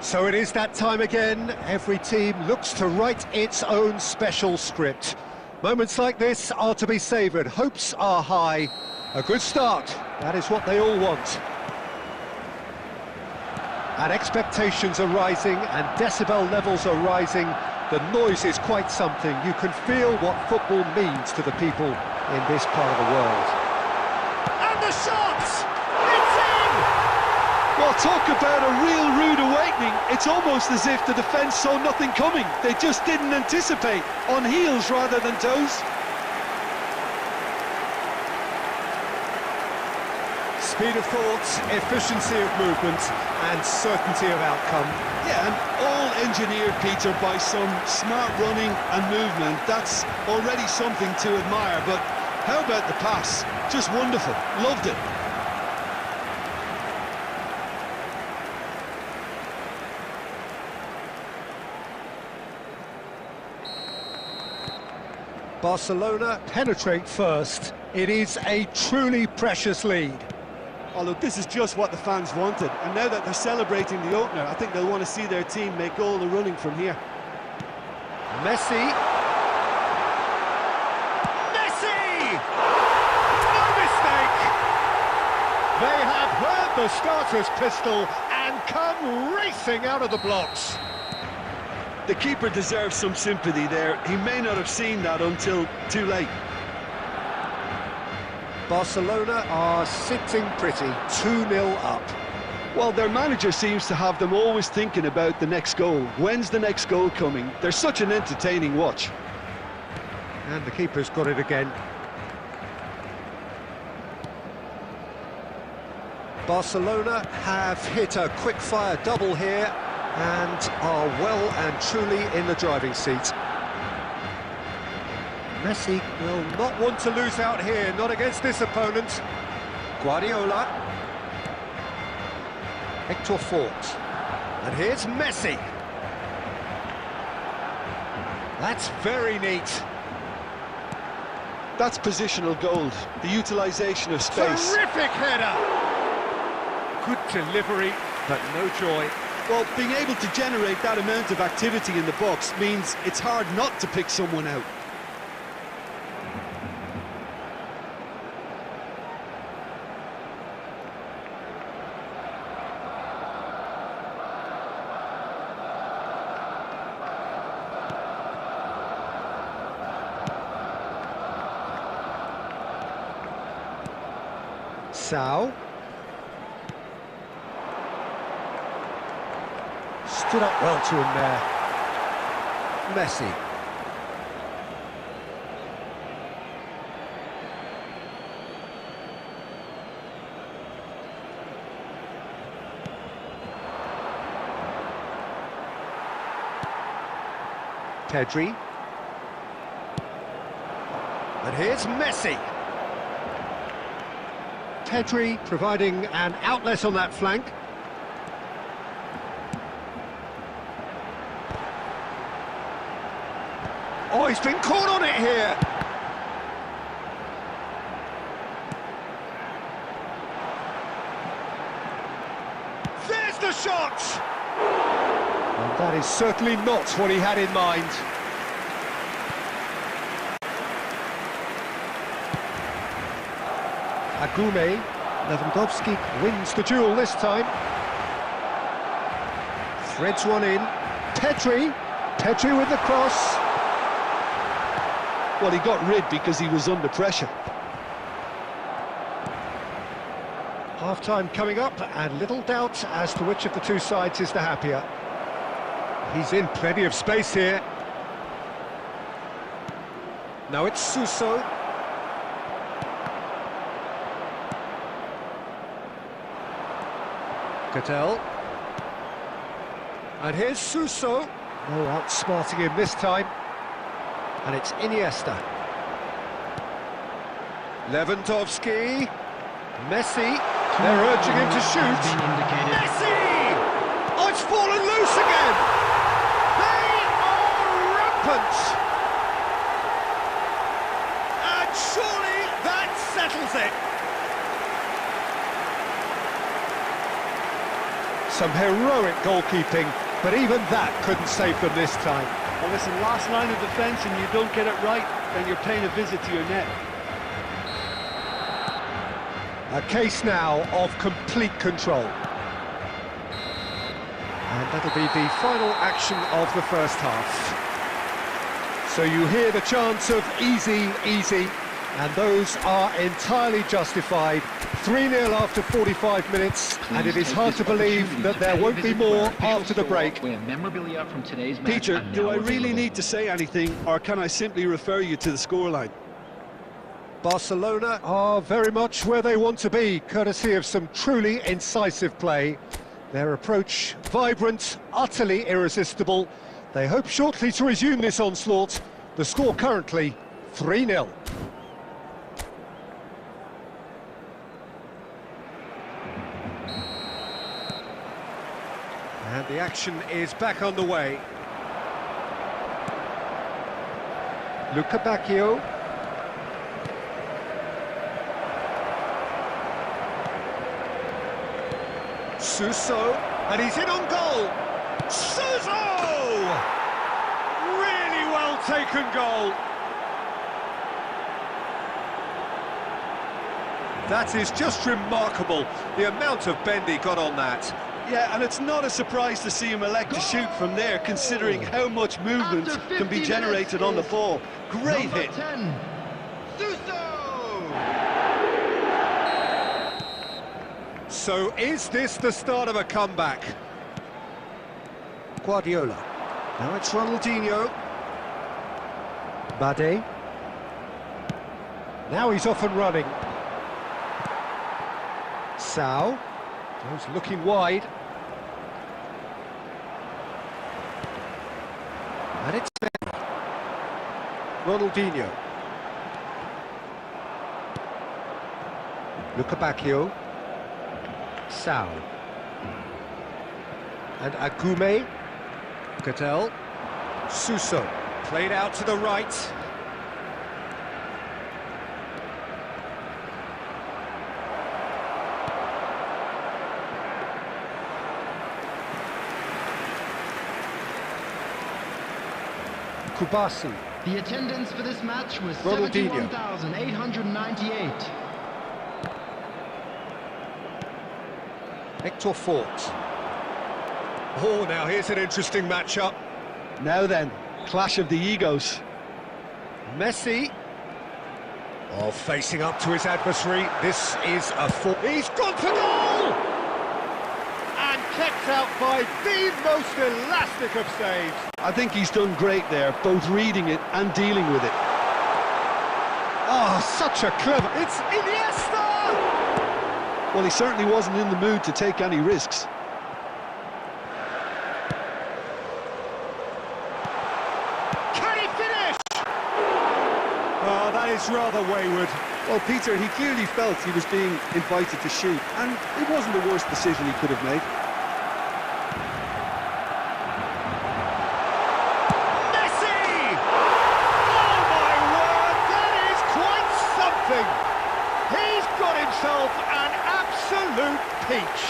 So it is that time again. Every team looks to write its own special script. Moments like this are to be savoured. Hopes are high. A good start. That is what they all want. And expectations are rising and decibel levels are rising. The noise is quite something. You can feel what football means to the people in this part of the world. And the shot! It's in! Well, talk about a real rude awakening. It's almost as if the defence saw nothing coming. They just didn't anticipate. On heels rather than toes. Speed of thought, efficiency of movement, and certainty of outcome. Yeah, and all engineered, Peter, by some smart running and movement. That's already something to admire, but how about the pass? Just wonderful. Loved it. Barcelona penetrate first. It is a truly precious lead. Oh, look, this is just what the fans wanted. And now that they're celebrating the opener, I think they'll want to see their team make all the running from here. Messi! Messi! No mistake! They have heard the starter's pistol and come racing out of the blocks. The keeper deserves some sympathy there. He may not have seen that until too late. Barcelona are sitting pretty, 2-0 up. Well, their manager seems to have them always thinking about the next goal. When's the next goal coming? They're such an entertaining watch. And the keeper's got it again. Barcelona have hit a quick-fire double here and are well and truly in the driving seat. Messi will not want to lose out here, not against this opponent. Guardiola. Hector Fort. And here's Messi. That's very neat. That's positional gold, the utilisation of space. Terrific header! Good delivery, but no joy. Well, being able to generate that amount of activity in the box means it's hard not to pick someone out. Sao. Stood up well to him there. Messi. Pedri. And here's Messi. Pedri providing an outlet on that flank. Oh, he's been caught on it here. There's the shot! And that is certainly not what he had in mind. Agume. Lewandowski wins the duel this time. Threads one in. Pedri. Pedri with the cross. Well, he got rid because he was under pressure. Half-time coming up, and little doubt as to which of the two sides is the happier. He's in plenty of space here. Now it's Suso. Cattell. And here's Suso. No outsmarting him this time. And it's Iniesta. Lewandowski. Messi. They're urging him to shoot. Messi! Oh, it's fallen loose again! They are rampant! And surely that settles it. Some heroic goalkeeping, but even that couldn't save them this time. Well, listen, last line of defence and you don't get it right, then you're paying a visit to your net. A case now of complete control. And that'll be the final action of the first half. So you hear the chants of easy, easy, and those are entirely justified. 3-0 after 45 minutes, and it is hard to believe that there won't be more after the break. Peter, do I really need to say anything, or can I simply refer you to the scoreline? Barcelona are very much where they want to be, courtesy of some truly incisive play. Their approach vibrant, utterly irresistible. They hope shortly to resume this onslaught. The score currently 3-0. And the action is back on the way. Luca Bacchio. Suso, and he's in on goal. Suso! Really well taken goal. That is just remarkable, the amount of bend he got on that. Yeah, and it's not a surprise to see him elect to shoot from there, considering how much movement can be generated on the ball. Great hit. 10. Suso! So is this the start of a comeback? Guardiola. Now it's Ronaldinho. Bade. Now he's off and running. Sao. Goes looking wide. And it's Ben. Ronaldinho. Luca Bacchio. Sao. And Agume. Cattell. Suso. Played out to the right. Kubasi. The attendance for this match was Ronaldinho. 71,898. Hector Fort. Oh, now here's an interesting matchup. Now then, clash of the egos. Messi. Oh, facing up to his adversary. This is a full... He's gone for goal! And kept out by the most elastic of saves. I think he's done great there, both reading it and dealing with it. Oh, such a clever... It's Iniesta! Well, he certainly wasn't in the mood to take any risks. Can he finish? Oh, that is rather wayward. Well, Peter, he clearly felt he was being invited to shoot, and it wasn't the worst decision he could have made. Messi! Oh, my word, that is quite something. He's got himself an absolute peach.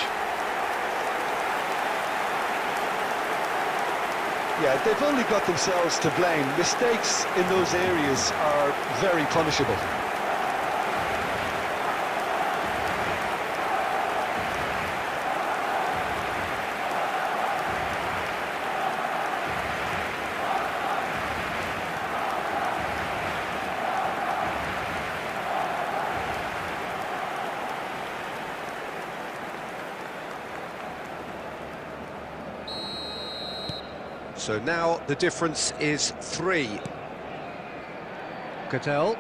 Yeah, they've only got themselves to blame. Mistakes in those areas are very punishable. So now the difference is 3. Cattell.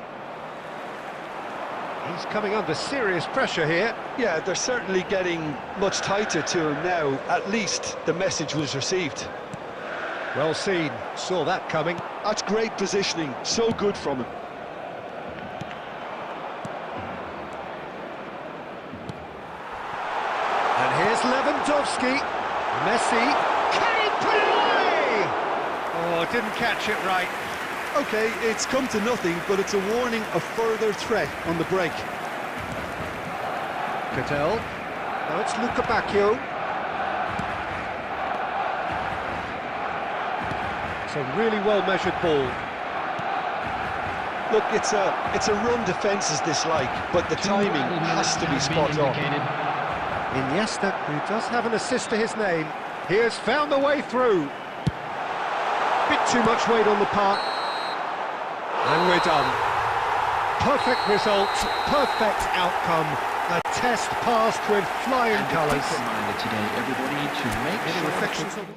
He's coming under serious pressure here. Yeah, they're certainly getting much tighter to him now. At least the message was received. Well seen, saw that coming. That's great positioning, so good from him. And here's Lewandowski. Messi. Can he put it away? Oh, didn't catch it right. Okay, it's come to nothing, but it's a warning of further threat on the break. Cattell. Now it's Luca Bacchio. a really well-measured ball. Look, it's a run defence is dislike, but the timing has to be spot on. Iniesta, who does have an assist to his name, he has found the way through. Bit too much weight on the part. And we're done. Perfect result, perfect outcome. A test passed with flying colours. Reminder today, everybody, to make Any sure reflections on...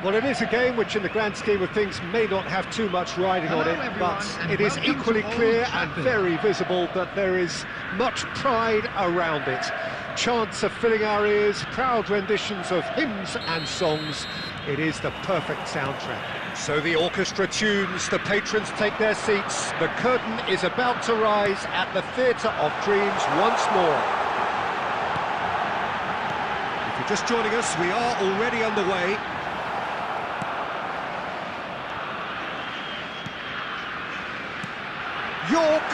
Well, it is a game which in the grand scheme of things may not have too much riding on it, but it is equally clear and very visible that there is much pride around it. Chants are filling our ears, proud renditions of hymns and songs. It is the perfect soundtrack. So the orchestra tunes, the patrons take their seats. The curtain is about to rise at the Theatre of Dreams once more. If you're just joining us, we are already underway. York!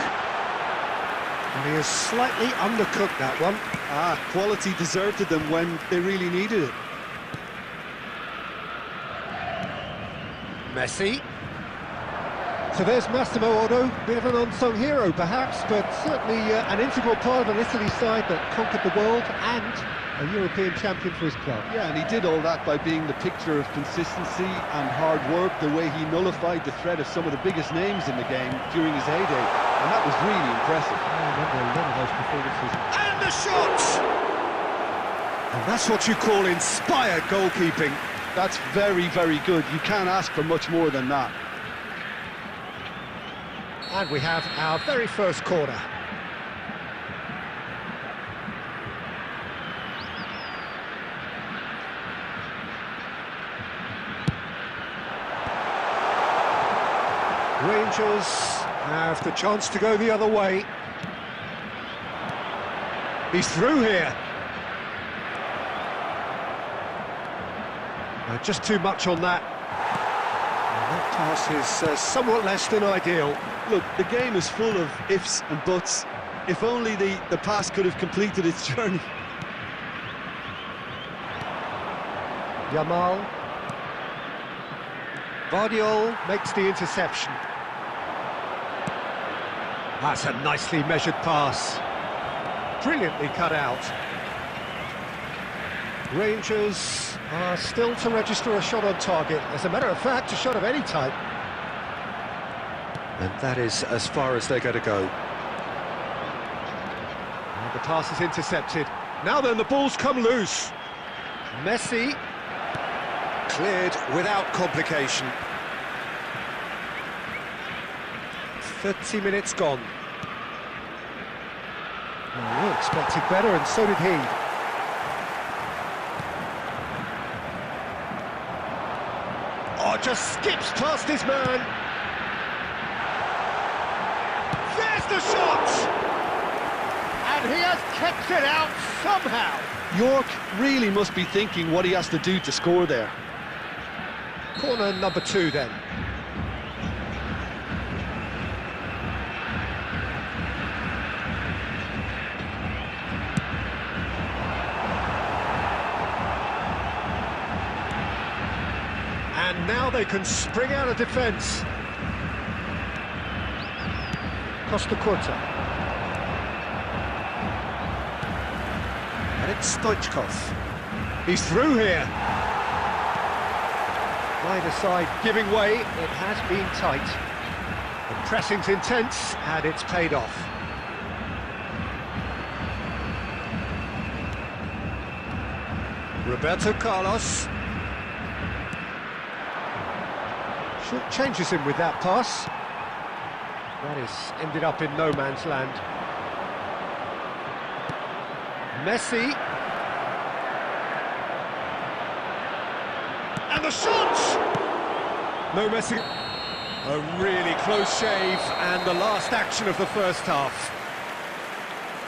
And he has slightly undercooked that one. Quality deserted them when they really needed it. Messi. So there's Massimo Otto, bit of an unsung hero perhaps, but certainly an integral part of an Italy side that conquered the world and a European champion for his club. Yeah, and he did all that by being the picture of consistency and hard work, the way he nullified the threat of some of the biggest names in the game during his heyday, and that was really impressive. I remember a lot of those performances. And the shot! And that's what you call inspired goalkeeping. That's very, very good. You can't ask for much more than that. And we have our very first corner. Rangers have the chance to go the other way. He's through here. Just too much on that. And that pass is somewhat less than ideal. Look, the game is full of ifs and buts. If only the pass could have completed its journey. Yamal. Vardiol makes the interception. That's a nicely measured pass. Brilliantly cut out. Rangers are still to register a shot on target. As a matter of fact, a shot of any type. And that is as far as they're going to go. And the pass is intercepted. Now then, the ball's come loose. Messi cleared without complication. 30 minutes gone. Oh, we expected better, and so did he. Oh, just skips past his man. There's the shot! And he has kept it out somehow. York really must be thinking what he has to do to score there. Corner number 2 then. And now they can spring out of defence. Costa Curta. And it's Stoichkov. He's through here. Neither side giving way. It has been tight. The pressing's intense, and it's paid off. Roberto Carlos. Short changes him with that pass. That is ended up in no man's land. Messi. And the shot! No Messi. A really close shave, and the last action of the first half.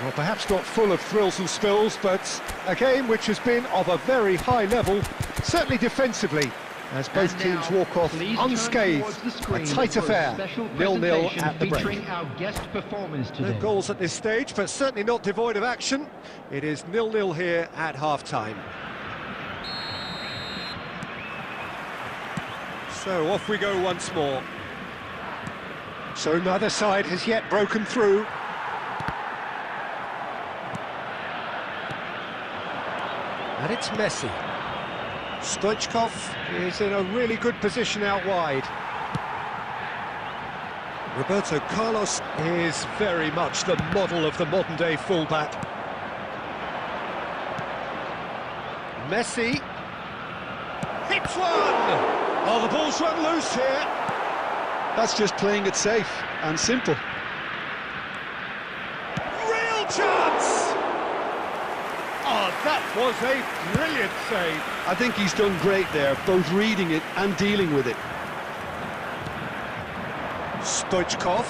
Well, perhaps not full of thrills and spills, but a game which has been of a very high level, certainly defensively, as both teams walk off unscathed. A tight affair, 0-0 at the break. Our guest performers today. No goals at this stage, but certainly not devoid of action. It is 0-0 here at half-time. So off we go once more. So neither side has yet broken through. And it's Messi. Stoichkov is in a really good position out wide. Roberto Carlos is very much the model of the modern-day fullback. Messi hits one! Oh, the ball's run loose here. That's just playing it safe and simple. Real chance! Oh, that was a brilliant save. I think he's done great there, both reading it and dealing with it. Stoichkov.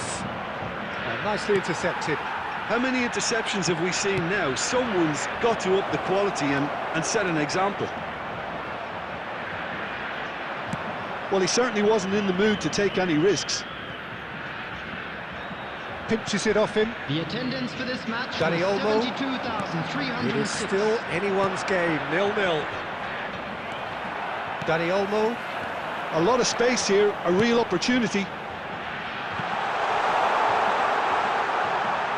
Nicely intercepted. How many interceptions have we seen now? Someone's got to up the quality and set an example. Well, he certainly wasn't in the mood to take any risks. Pinches it off him. The attendance for this match Dani was Olmo. 72,306. It is still anyone's game, 0-0. Dani Olmo. A lot of space here, a real opportunity.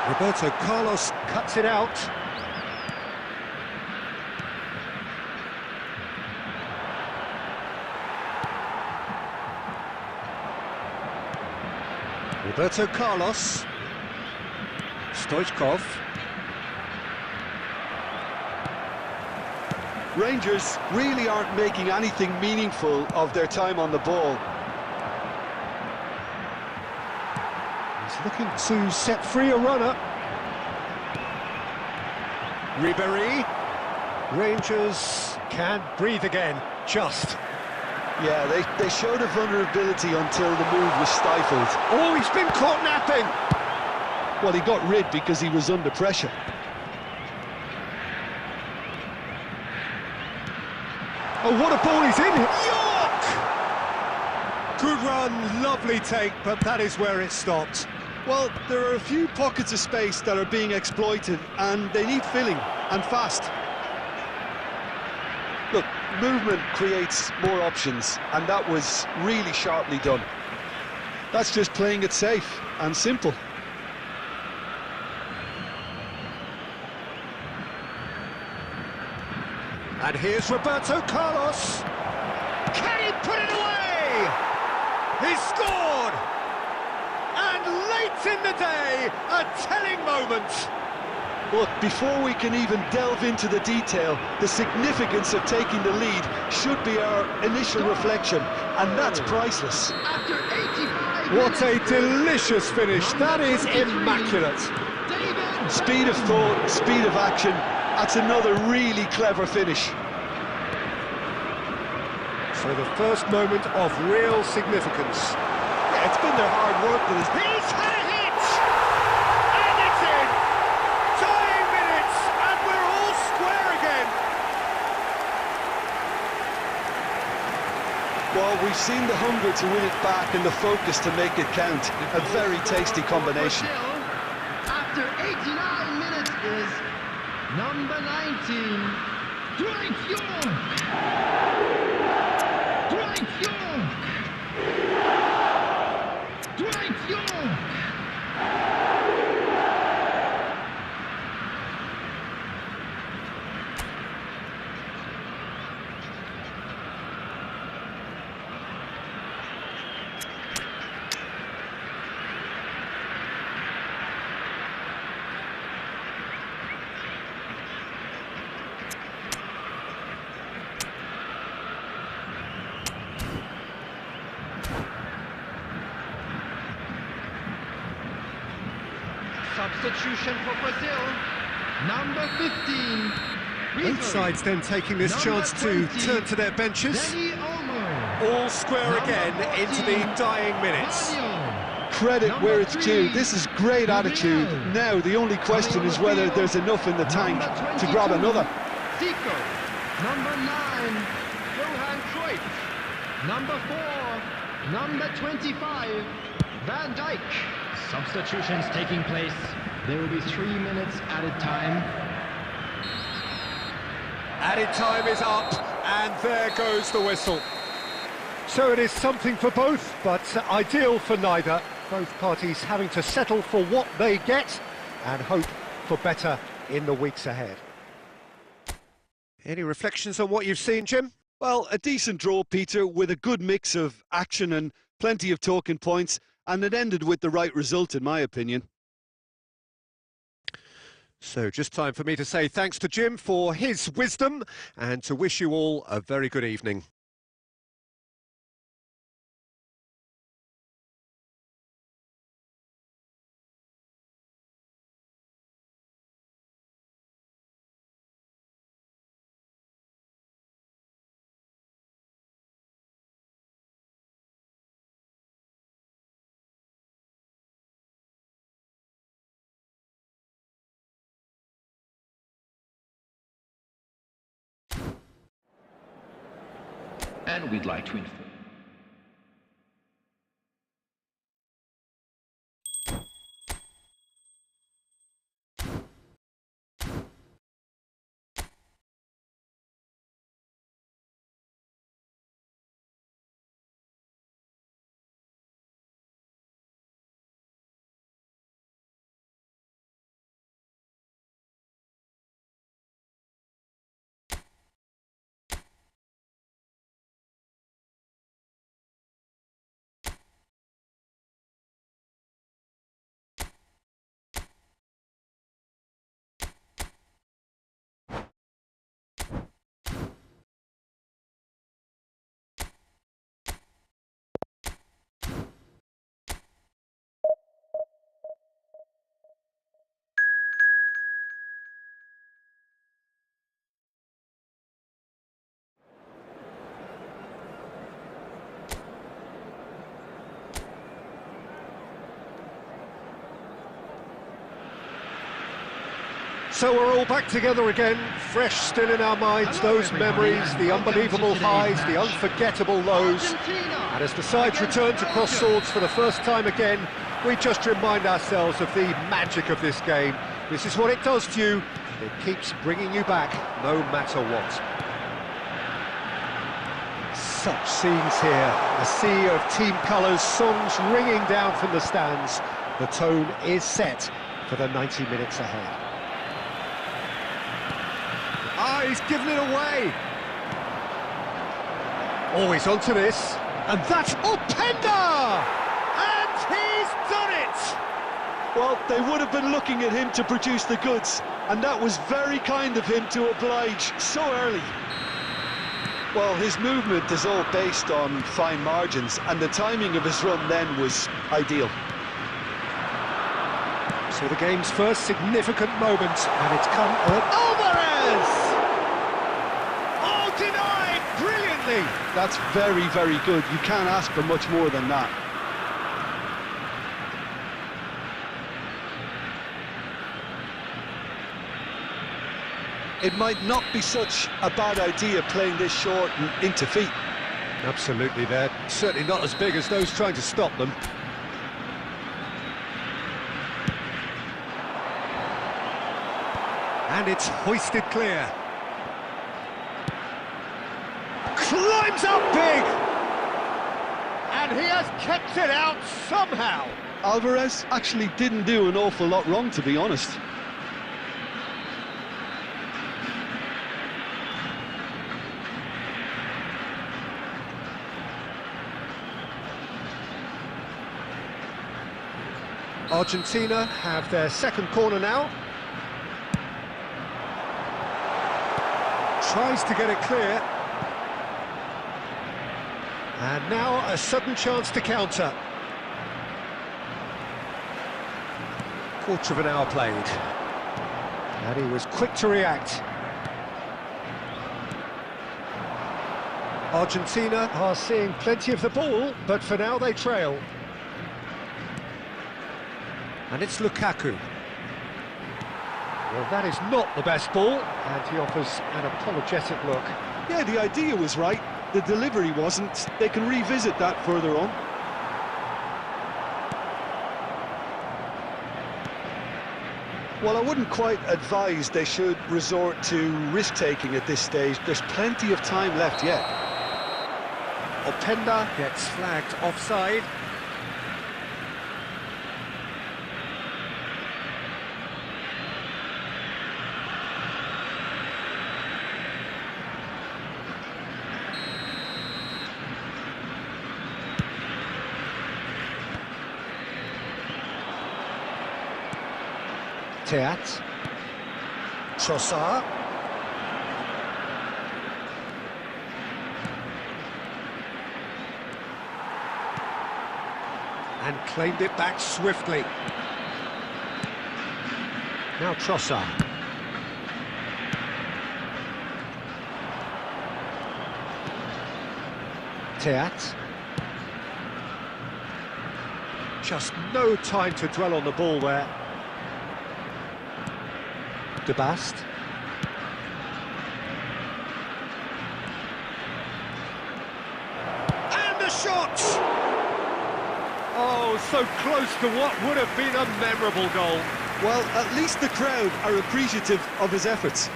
Roberto Carlos cuts it out. Roberto Carlos. Stoichkov. Rangers really aren't making anything meaningful of their time on the ball. He's looking to set free a runner. Ribéry. Rangers can't breathe again, just. Yeah, they showed a vulnerability until the move was stifled. Oh, he's been caught napping! Well, he got rid because he was under pressure. Oh, what a ball he's in! York! Good run, lovely take, but that is where it stopped. Well, there are a few pockets of space that are being exploited, and they need filling, and fast. Look, movement creates more options, and that was really sharply done. That's just playing it safe and simple. And here's Roberto Carlos. Can he put it away? He scored! And late in the day, a telling moment. Look, before we can even delve into the detail, the significance of taking the lead should be our initial reflection, and that's priceless. After 85 What a minutes, delicious finish. That is immaculate. David. Speed of thought, speed of action, that's another really clever finish. So the first moment of real significance. Yeah, it's been their hard work that has... He's had a hit! And it's in! Dying minutes, and we're all square again! Well, we've seen the hunger to win it back and the focus to make it count. A very tasty combination. Brazil, after 89 minutes, is number 19, Dwight York. Dwight York. Dwight York. Substitution for Brazil, number 15. Both sides then taking this chance to turn to their benches. Dani Olmo. All square again into the dying minutes. Credit where it's due. This is great attitude. Now, the only question is whether there's enough in the tank to grab another. Zico. Number 9, Johan Cruyff. Number 4, number 25, Van Dijk. Substitutions taking place. There will be 3 minutes added time. Added time is up, and there goes the whistle. So it is something for both, but ideal for neither. Both parties having to settle for what they get and hope for better in the weeks ahead. Any reflections on what you've seen, Jim? Well, a decent draw, Peter, with a good mix of action and plenty of talking points, and it ended with the right result, in my opinion. So just time for me to say thanks to Jim for his wisdom and to wish you all a very good evening. And we'd like to inform So we're all back together again, fresh still in our minds, Hello, those everybody, memories, and the welcome to unbelievable today's highs, match. the unforgettable lows. Argentina And as the sides against return to cross Belgium. swords for the first time again, we just remind ourselves of the magic of this game. This is what it does to you. It keeps bringing you back, no matter what. Such scenes here, a sea of team colours, songs ringing down from the stands. The tone is set for the 90 minutes ahead. Ah, he's given it away. Oh, he's onto this, and that's Openda! And he's done it! Well, they would have been looking at him to produce the goods, and that was very kind of him to oblige so early. Well, his movement is all based on fine margins, and the timing of his run then was ideal. So the game's first significant moment, and it's come at Alvarez! Oh, denied brilliantly! That's very, very good. You can't ask for much more than that. It might not be such a bad idea playing this short and into feet. Absolutely, they're certainly not as big as those trying to stop them. And it's hoisted clear. Climbs up big! And he has kept it out somehow. Alvarez actually didn't do an awful lot wrong, to be honest. Argentina have their second corner now. Tries to get it clear. And now a sudden chance to counter. Quarter of an hour played. And he was quick to react. Argentina are seeing plenty of the ball, but for now they trail. And it's Lukaku. Well, that is not the best ball, and he offers an apologetic look. Yeah, the idea was right. The delivery wasn't. They can revisit that further on. Well, I wouldn't quite advise they should resort to risk-taking at this stage. There's plenty of time left yet. Openda gets flagged offside. Teat. Trossard. And claimed it back swiftly. Now Trossard. Teat. Just no time to dwell on the ball there. De Bast. And the shot! Oh, so close to what would have been a memorable goal. Well, at least the crowd are appreciative of his efforts.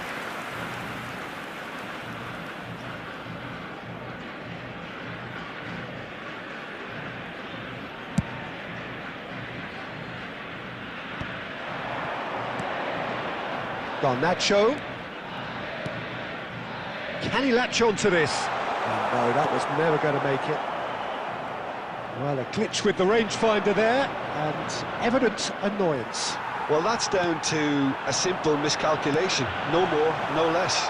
Garnacho. Can he latch on to this? Oh, no, that was never going to make it. Well, a glitch with the rangefinder there, and evident annoyance. Well, that's down to a simple miscalculation. No more, no less.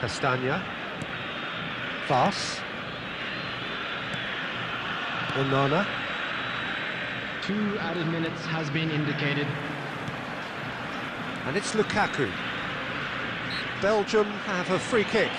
Castagna. Fas. Onana. 2 added minutes has been indicated. And it's Lukaku. Belgium have a free kick.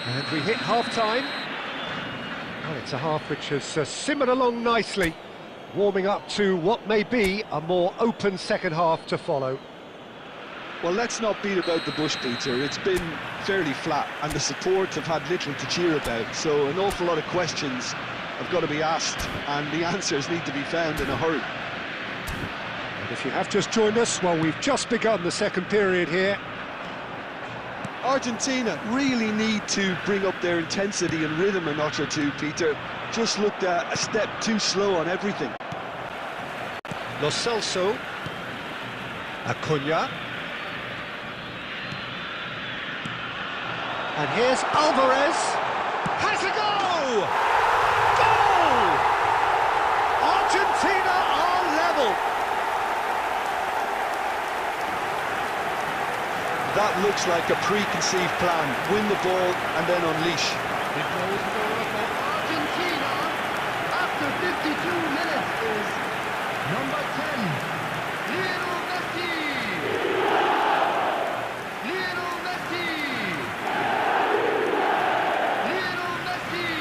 And we hit half-time. Well, it's a half which has simmered along nicely, warming up to what may be a more open second half to follow. Well, let's not beat about the bush, Peter. It's been fairly flat, and the support have had little to cheer about, so an awful lot of questions have got to be asked, and the answers need to be found in a hurry. And if you have just joined us, well, we've just begun the second period here. Argentina really need to bring up their intensity and rhythm a notch or two, Peter. Just looked a step too slow on everything. Lo Celso. Acuna. And here's Alvarez. Has a go! Goal! Argentina are level. That looks like a preconceived plan. Win the ball and then unleash. The goal scorer for Argentina after 52 minutes is number 10, Lionel Messi. Lionel Messi. Lionel Messi.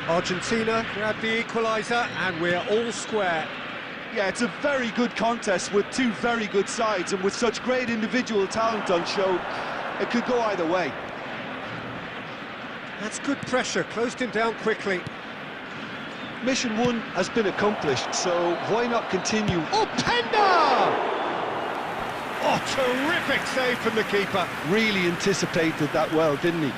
Argentina grab the equaliser and we're all square. Yeah, it's a very good contest with two very good sides, and with such great individual talent on show, it could go either way. That's good pressure, closed him down quickly. Mission 1 has been accomplished, so why not continue? Oh, Penda! Oh, terrific save from the keeper. Really anticipated that well, didn't he?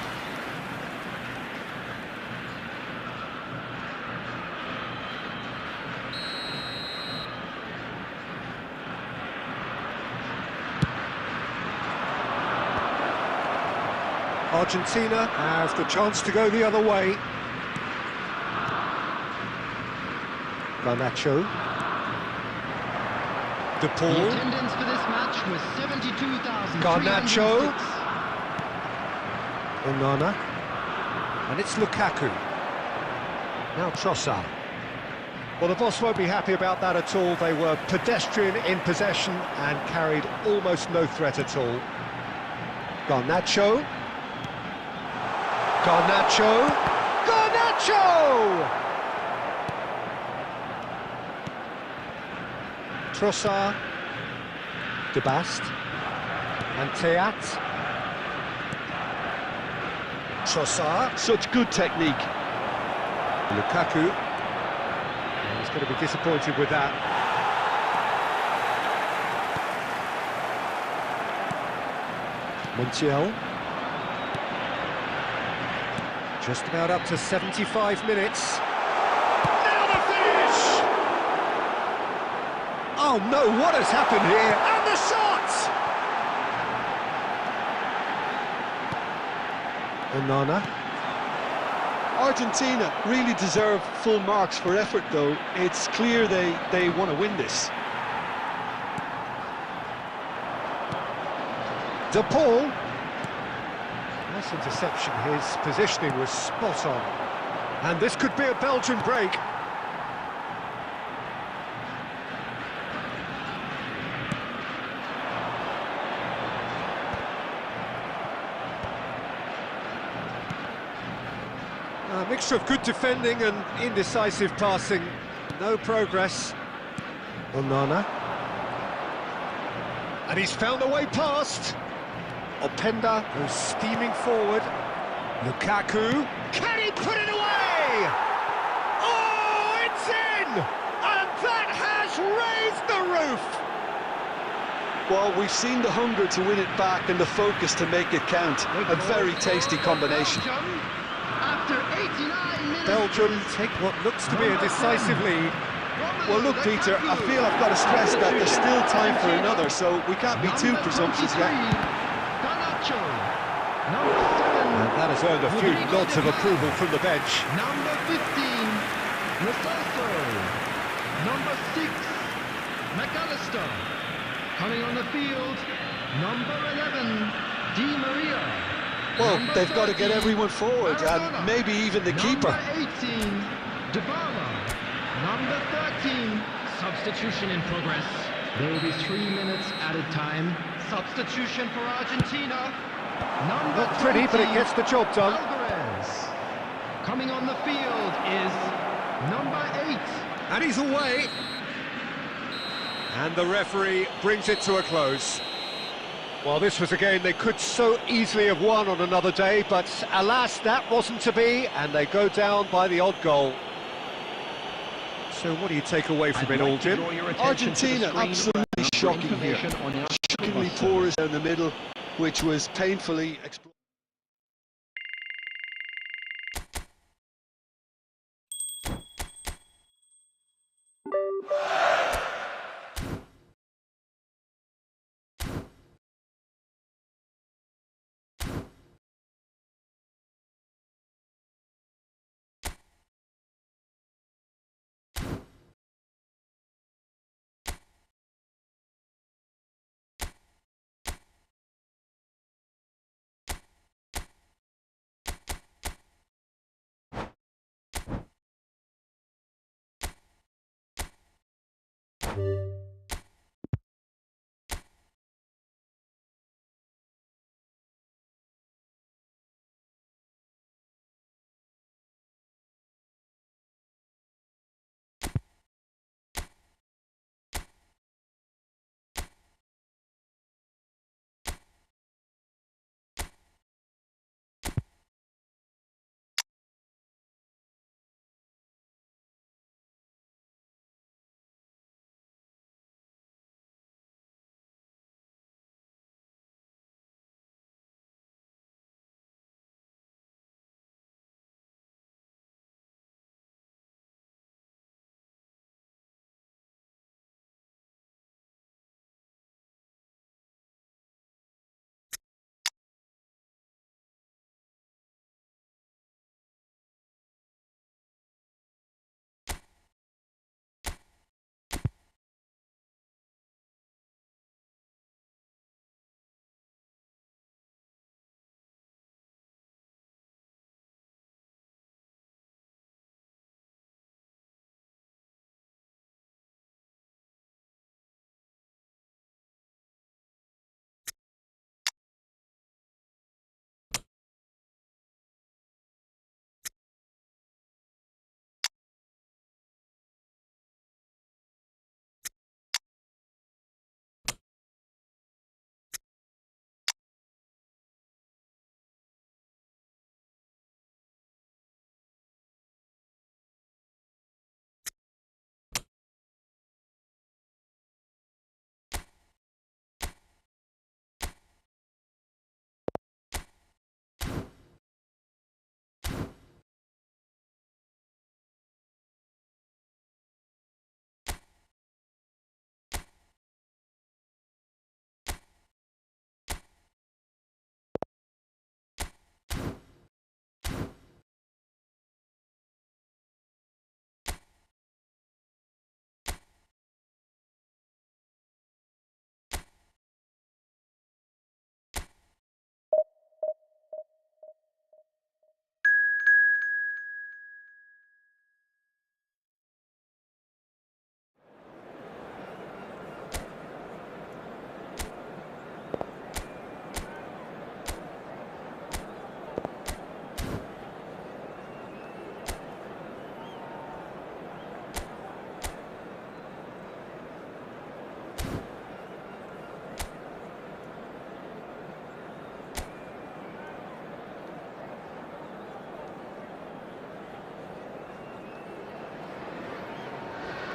Argentina has the chance to go the other way. Garnacho. De The Paul. attendance for this match was 72,000. Garnacho. Onana. And it's Lukaku. Now Trossard. Well, the boss won't be happy about that at all. They were pedestrian in possession and carried almost no threat at all. Garnacho. Garnacho! Garnacho! Trossard. De Bast. And Teat. Trossard. Such good technique. Lukaku. He's going to be disappointed with that. Montiel. Just about up to 75 minutes. Now the finish! Oh no, what has happened here? And the shot! Onana. Argentina really deserve full marks for effort, though. It's clear they want to win this. De Paul. Nice interception, his positioning was spot on. And this could be a Belgian break. A mixture of good defending and indecisive passing. No progress. Onana. And he's found a way past. Openda goes steaming forward. Lukaku. Can he put it away? Oh, it's in! And that has raised the roof! Well, we've seen the hunger to win it back and the focus to make it count. A very tasty combination. After 89 minutes. Belgium take what looks to be a decisive lead. Well, look, Peter, I feel I've got to stress that there's still time for another, so we can't be too presumptuous yet. And that has earned a few nods of approval from the bench. Number 15, Rosalso. Number 6, McAllister. Coming on the field, number 11, Di Maria. Well, Number they've got to get 13, everyone forward, Maradona. and maybe even the keeper. Number 18, Dybala. Number 13, substitution in progress. There will be 3 minutes added time. Substitution for Argentina. Number Not pretty, but it 20, gets the job done. Alvarez. Coming on the field is number 8. And he's away. And the referee brings it to a close. Well, this was a game they could so easily have won on another day, but alas, that wasn't to be, and they go down by the odd goal. So what do you take away from it all, Jim? Argentina, absolutely shocking here. Shockingly porous down the middle, which was painfully exploited.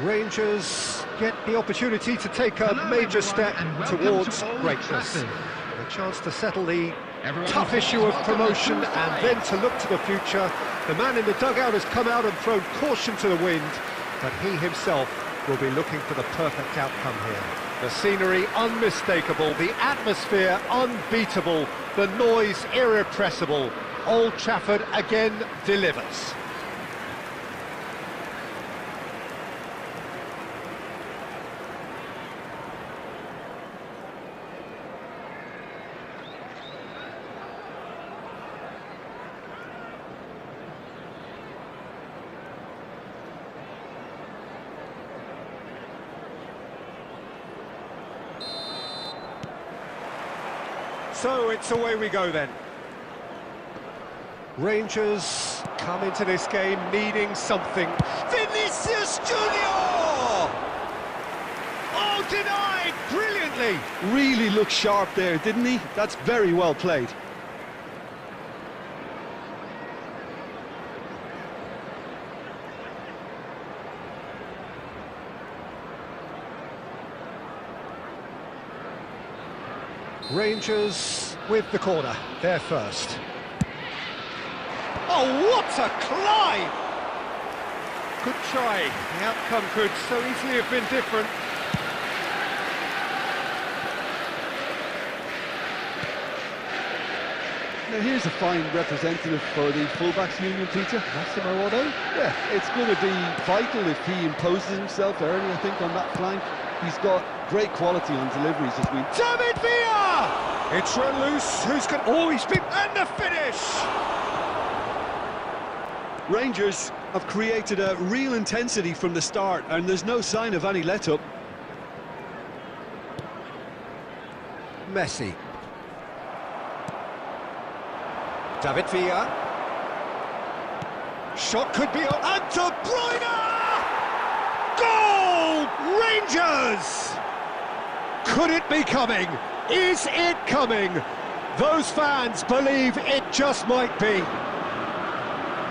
Rangers get the opportunity to take a major step towards greatness. A chance to settle the tough issue of promotion and then to look to the future. The man in the dugout has come out and thrown caution to the wind, but he himself will be looking for the perfect outcome here. The scenery unmistakable, the atmosphere unbeatable, the noise irrepressible. Old Trafford again delivers. So it's away we go then. Rangers come into this game needing something. Vinicius Junior! Oh, denied brilliantly. Really looked sharp there, didn't he? That's very well played. Rangers with the corner, they're first. Oh, what a climb! Good try. The outcome could so easily have been different. Now here's a fine representative for the fullbacks union, Peter. Massimo Otto. Yeah, it's going to be vital if he imposes himself early, I think, on that flank. He's got great quality on deliveries this week. David Villa! It's run loose. Who's going to... Oh, he's been... And the finish! Rangers have created a real intensity from the start, and there's no sign of any let-up. Messi. David Villa. Shot could be on. And De Bruyne! Goal! Rangers! Could it be coming? Is it coming? Those fans believe it just might be.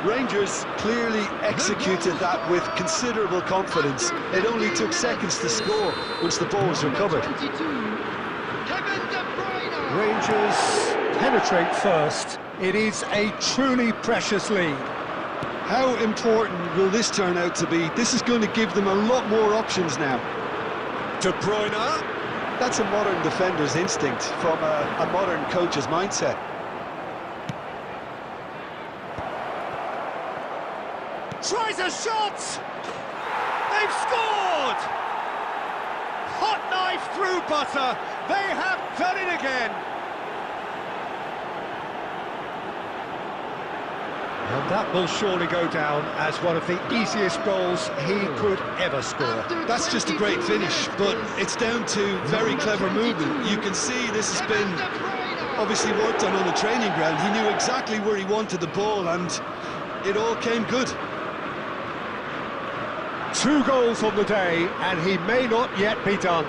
Rangers clearly executed that with considerable confidence. It only took seconds to score once the ball was recovered. 22, Kevin De Bruyne. Rangers penetrate first. It is a truly precious lead. How important will this turn out to be? This is going to give them a lot more options now. De Bruyne. That's a modern defender's instinct from a modern coach's mindset. Tries a shot! They've scored! Hot knife through butter. They have done it again. And that will surely go down as one of the easiest goals he could ever score. That's just a great finish, but it's down to very clever movement. You can see this has been obviously worked on the training ground. He knew exactly where he wanted the ball, and it all came good. 2 goals on the day, and he may not yet be done.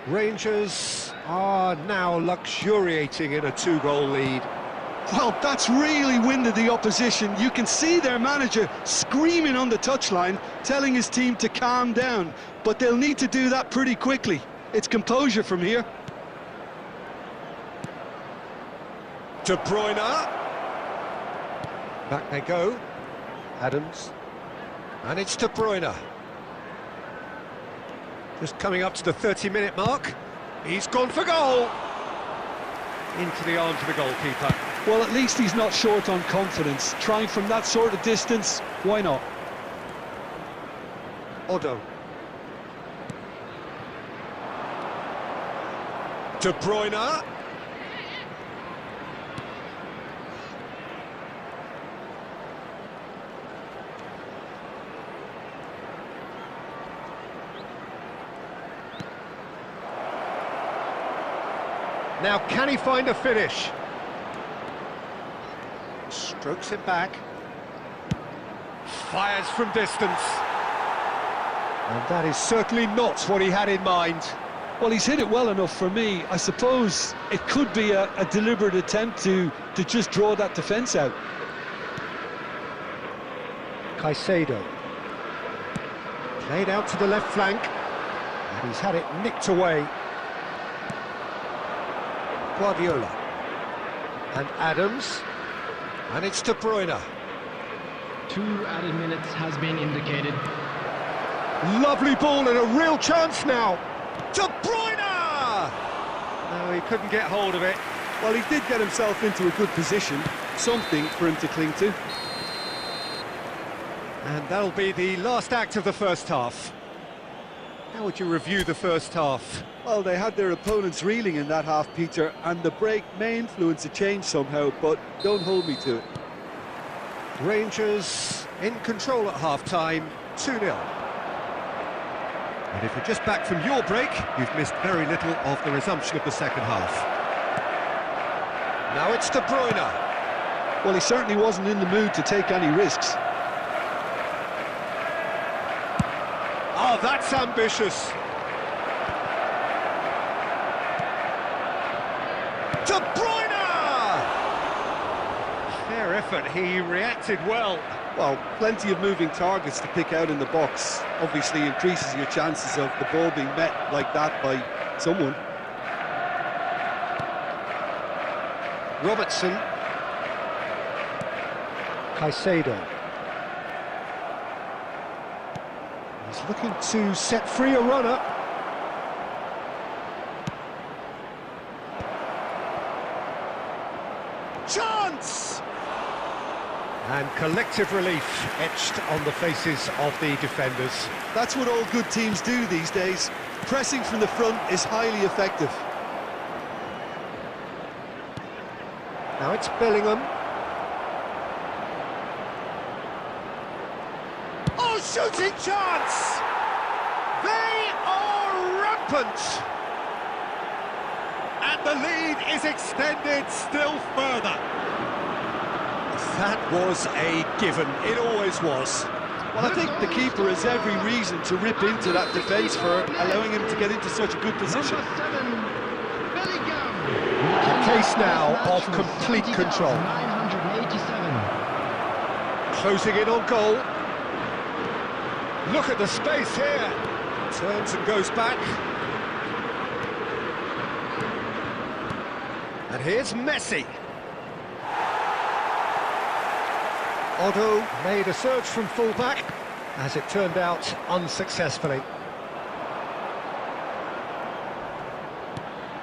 Rangers are now luxuriating in a 2-goal lead. Well, that's really winded the opposition. You can see their manager screaming on the touchline, telling his team to calm down, but they'll need to do that pretty quickly. It's composure from here. De Bruyne. Back they go. Adams. And it's De Bruyne. Just coming up to the 30-minute mark. He's gone for goal. Into the arms of the goalkeeper. Well, at least he's not short on confidence. Trying from that sort of distance, why not? Otto. De Bruyne. Now, can he find a finish? Strokes it back. Fires from distance. And that is certainly not what he had in mind. Well, he's hit it well enough for me. I suppose it could be a deliberate attempt to just draw that defence out. Caicedo. Played out to the left flank. And he's had it nicked away. Guardiola. And Adams. And it's De Bruyne. 2 added minutes has been indicated. Lovely ball and a real chance now. De Bruyne! No, he couldn't get hold of it. Well, he did get himself into a good position. Something for him to cling to. And that'll be the last act of the first half. How would you review the first half? Well, they had their opponents reeling in that half, Peter, and the break may influence a change somehow, but don't hold me to it. Rangers in control at half-time, 2-0. And if you're just back from your break, you've missed very little of the resumption of the second half. Now it's De Bruyne. Well, he certainly wasn't in the mood to take any risks. Oh, that's ambitious. De Bruyne! Fair effort, he reacted well. Well, plenty of moving targets to pick out in the box. Obviously increases your chances of the ball being met like that by someone. Robertson. Caicedo. He's looking to set free a runner. Chance! And collective relief etched on the faces of the defenders. That's what all good teams do these days. Pressing from the front is highly effective. Now it's Bellingham. Oh, shooting chance! They are rampant! And the lead is extended still further. That was a given, it always was. Well, I think the keeper has every reason to rip into that defence for allowing him to get into such a good position. A case now of complete control. 987. Closing in on goal. Look at the space here. Turns and goes back. And here's Messi. Otto made a surge from full-back, as it turned out unsuccessfully.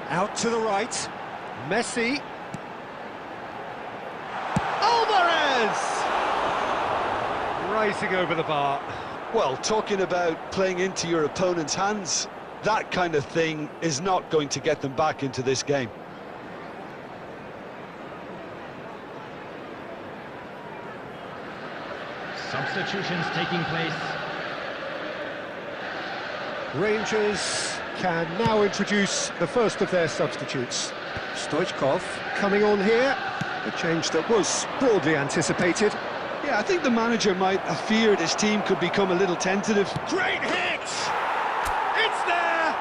Out to the right, Messi. Alvarez! Rising over the bar. Well, talking about playing into your opponent's hands, that kind of thing is not going to get them back into this game. Substitutions taking place. Rangers can now introduce the first of their substitutes. Stoichkov coming on here, a change that was broadly anticipated. Yeah, I think the manager might have feared his team could become a little tentative. Great hit! It's there!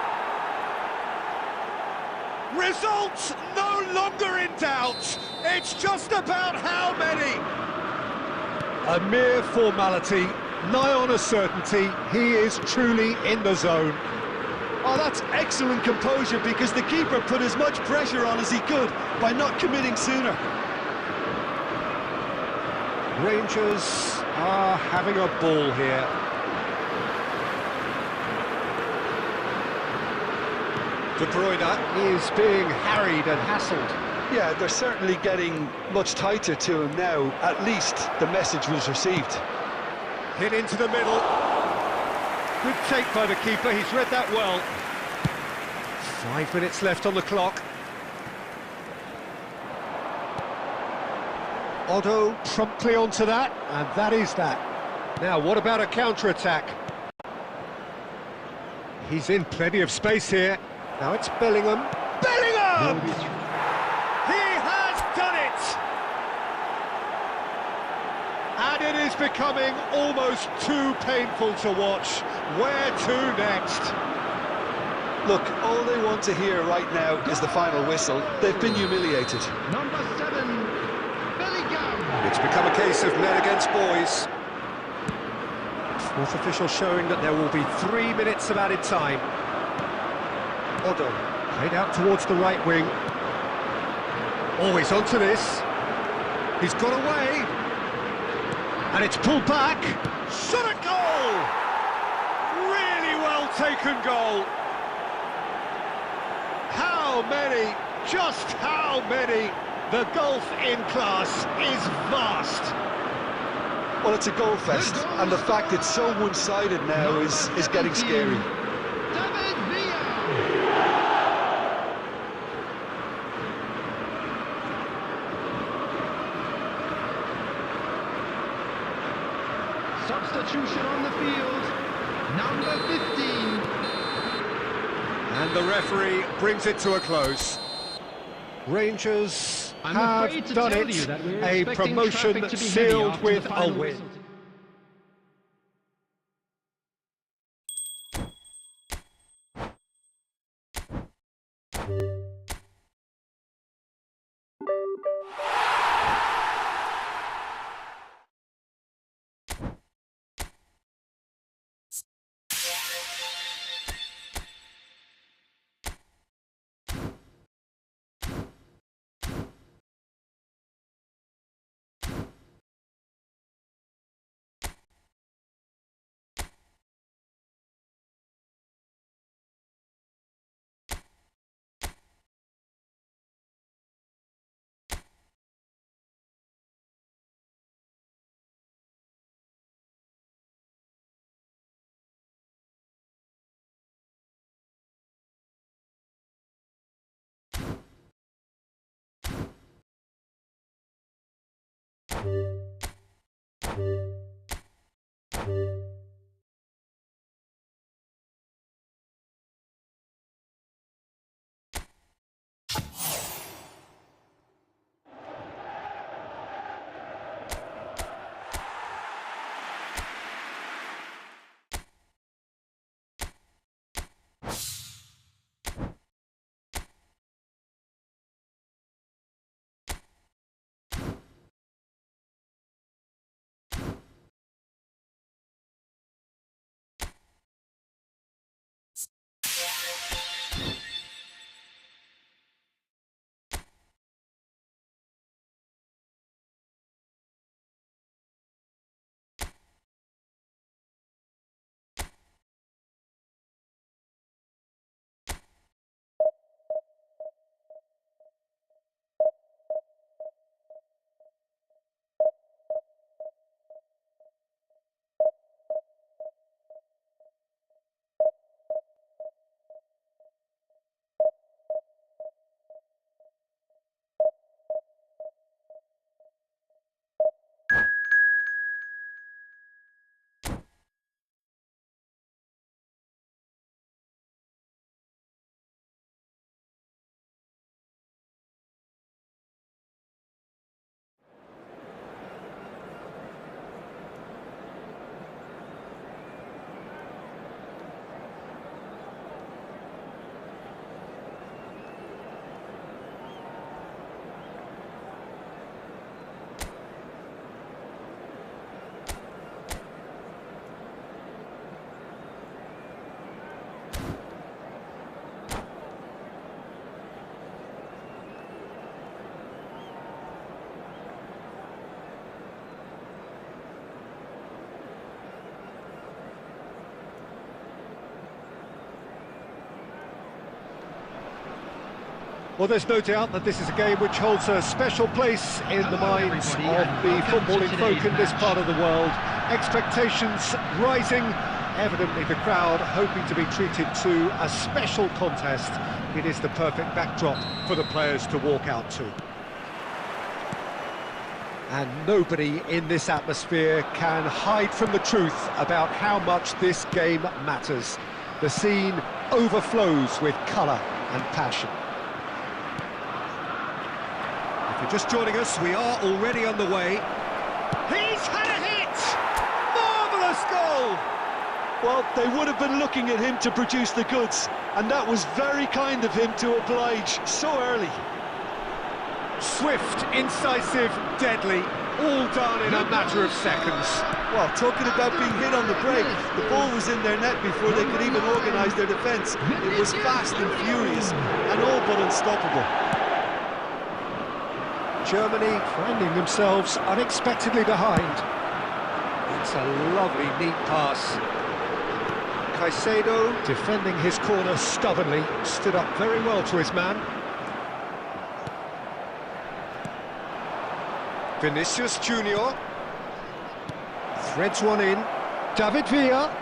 Results no longer in doubt. It's just about how many. A mere formality, nigh on a certainty. He is truly in the zone. Oh, that's excellent composure, because the keeper put as much pressure on as he could by not committing sooner. Rangers are having a ball here. De Bruyne is being harried and hassled. Yeah, they're certainly getting much tighter to him now. At least the message was received. Hit into the middle. Good take by the keeper, he's read that well. 5 minutes left on the clock. Otto promptly onto that, and that is that. Now, what about a counter-attack? He's in plenty of space here. Now it's Bellingham. Bellingham! He has done it! And it is becoming almost too painful to watch. Where to next? Look, all they want to hear right now is the final whistle. They've been humiliated. Number 7, Bellingham. It's become a case of men against boys. Fourth official showing that there will be 3 minutes of added time. Otto, played out towards the right wing. Always onto this. He's got away. And it's pulled back. Shot at goal! Really well taken goal. How many? Just how many? The gulf in class is vast. Well, it's a goal fest, and the fact it's so one-sided now is getting scary. Substitution on the field. Number 15. And the referee brings it to a close. Rangers have done it. A promotion sealed with a win. Well, there's no doubt that this is a game which holds a special place in the minds of the footballing folk in this part of the world. Expectations rising, evidently the crowd hoping to be treated to a special contest. It is the perfect backdrop for the players to walk out to. And nobody in this atmosphere can hide from the truth about how much this game matters. The scene overflows with colour and passion. If you're just joining us, we are already underway. He's had a hit! Marvellous goal! Well, they would have been looking at him to produce the goods, and that was very kind of him to oblige so early. Swift, incisive, deadly, all done in a matter of seconds. Well, talking about being hit on the break, the ball was in their net before they could even organise their defence. It was fast and furious, and all but unstoppable. Germany finding themselves unexpectedly behind. It's a lovely, neat pass. Caicedo, defending his corner stubbornly, stood up very well to his man. Vinicius Junior threads one in. David Villa.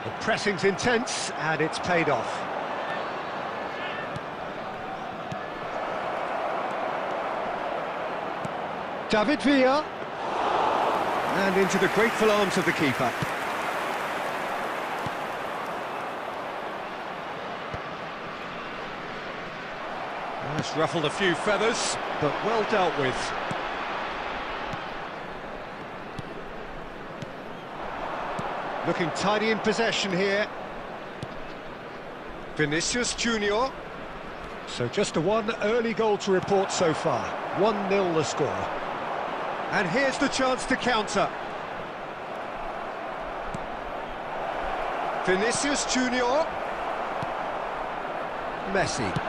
The pressing's intense, and it's paid off. David Villa. And into the grateful arms of the keeper. That's ruffled a few feathers, but well dealt with. Looking tidy in possession here. Vinicius Junior. So just a one early goal to report so far. 1-0 the score. And here's the chance to counter. Vinicius Junior. Messi.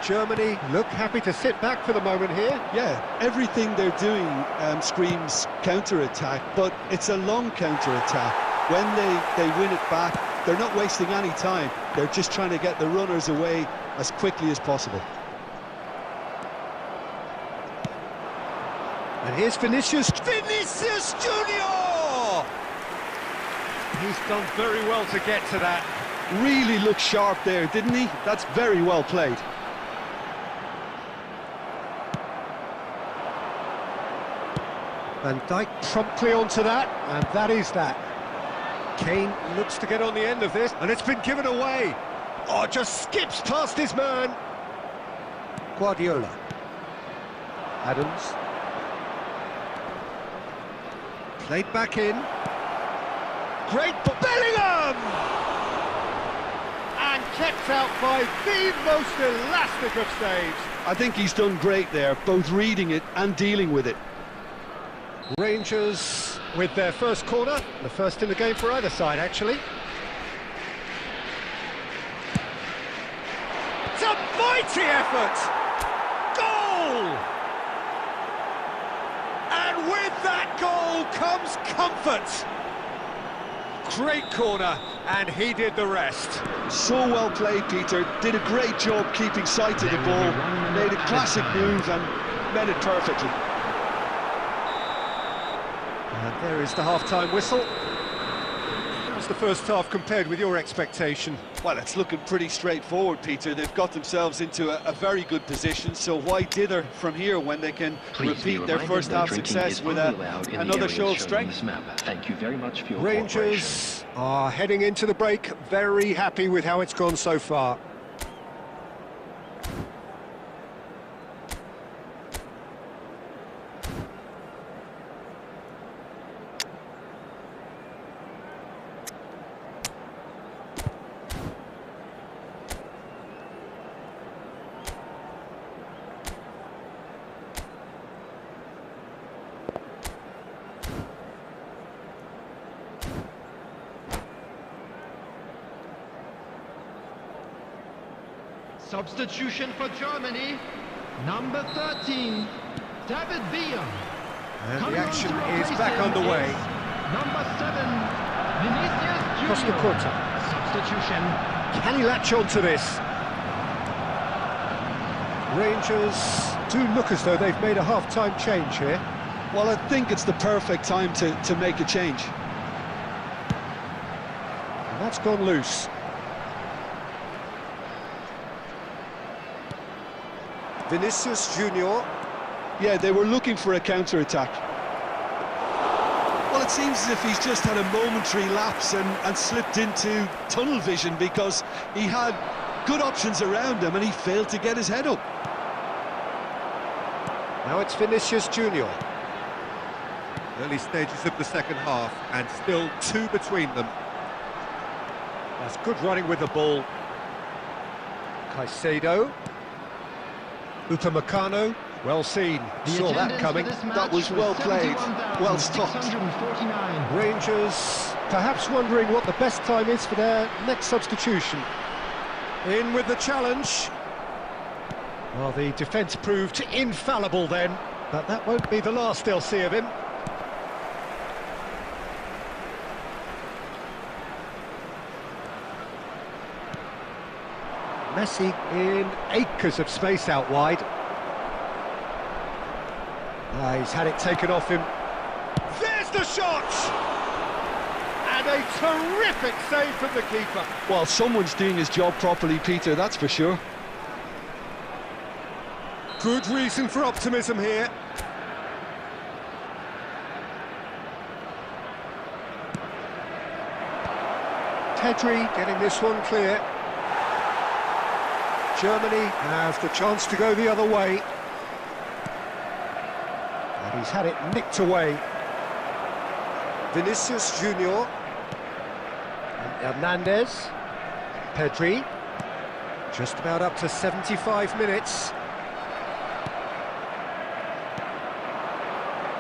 Germany look happy to sit back for the moment here. Yeah, everything they're doing screams counter-attack, but it's a long counter-attack. When they win it back, they're not wasting any time. They're just trying to get the runners away as quickly as possible. And here's Vinicius Junior! He's done very well to get to that. Really looked sharp there, didn't he? That's very well played. Van Dijk promptly onto that, and that is that. Kane looks to get on the end of this, and it's been given away. Oh, just skips past his man. Guardiola. Adams. Played back in. Great Bellingham! And kept out by the most elastic of saves. I think he's done great there, both reading it and dealing with it. Rangers with their first corner, the first in the game for either side, actually. It's a mighty effort! Goal! And with that goal comes comfort. Great corner, and he did the rest. So well played, Peter. Did a great job keeping sight of the ball, made a classic move and met it perfectly. And there is the half-time whistle. How's the first half compared with your expectation? Well, it's looking pretty straightforward, Peter. They've got themselves into a very good position, so why dither from here when they can repeat their first half success with another show of strength? Thank you very much for your Rangers are heading into the break, very happy with how it's gone so far. Substitution for Germany, number 13, David Villa. And the action is back underway. Number 7, Vinicius Junior. Costa Curta. Substitution. Can he latch on to this? Rangers do look as though they've made a half-time change here. Well, I think it's the perfect time to make a change. And that's gone loose. Vinicius Junior. Yeah, they were looking for a counter-attack. Well, it seems as if he's just had a momentary lapse and slipped into tunnel vision because he had good options around him and he failed to get his head up. Now it's Vinicius Junior. Early stages of the second half, and still two between them. That's good running with the ball. Caicedo. Upamecano, well seen, saw that coming. That was well played, well stopped. Rangers perhaps wondering what the best time is for their next substitution. In with the challenge. Well, the defence proved infallible then, but that won't be the last they'll see of him. Messi in acres of space out wide. He's had it taken off him. There's the shot! And And a terrific save from the keeper. Well, someone's doing his job properly, Peter, that's for sure. Good reason for optimism here. Pedri getting this one clear. Germany have the chance to go the other way. And he's had it nicked away. Vinicius Junior. And Hernandez. Pedri. Just about up to 75 minutes.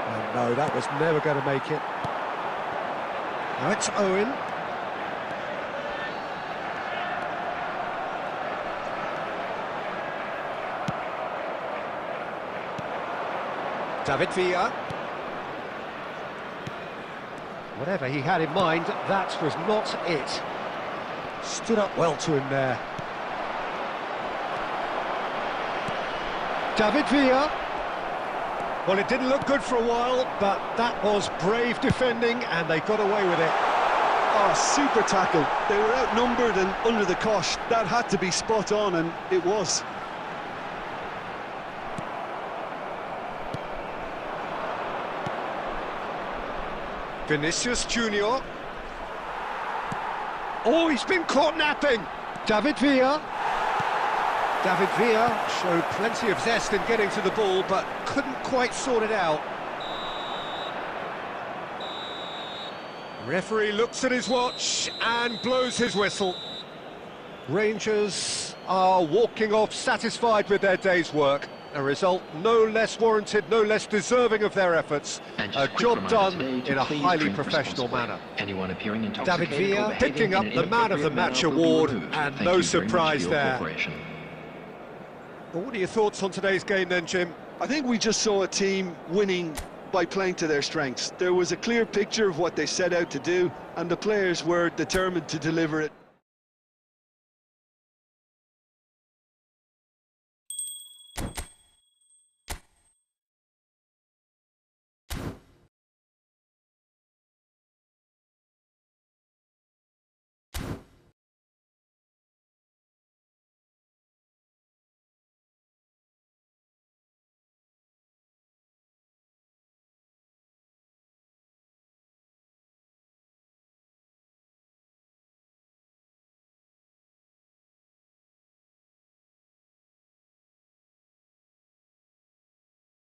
Oh no, that was never going to make it. Now it's Owen. David Villa. Whatever he had in mind, that was not it. Stood up well to him there. David Villa. Well, it didn't look good for a while, but that was brave defending, and they got away with it. Oh, super tackle. They were outnumbered and under the cosh. That had to be spot on, and it was. Vinicius Junior. Oh, he's been caught napping. David Villa. David Villa showed plenty of zest in getting to the ball, but couldn't quite sort it out. Referee looks at his watch and blows his whistle. Rangers are walking off satisfied with their day's work. A result no less warranted, no less deserving of their efforts. A job done in a highly professional manner. Anyone appearing David intoxicated or Villa behaving picking up in an the Man of the inappropriate Match manner will be award, removed. and Thank no you very much surprise for your there. cooperation. Well, what are your thoughts on today's game then, Jim? I think we just saw a team winning by playing to their strengths. There was a clear picture of what they set out to do, and the players were determined to deliver it.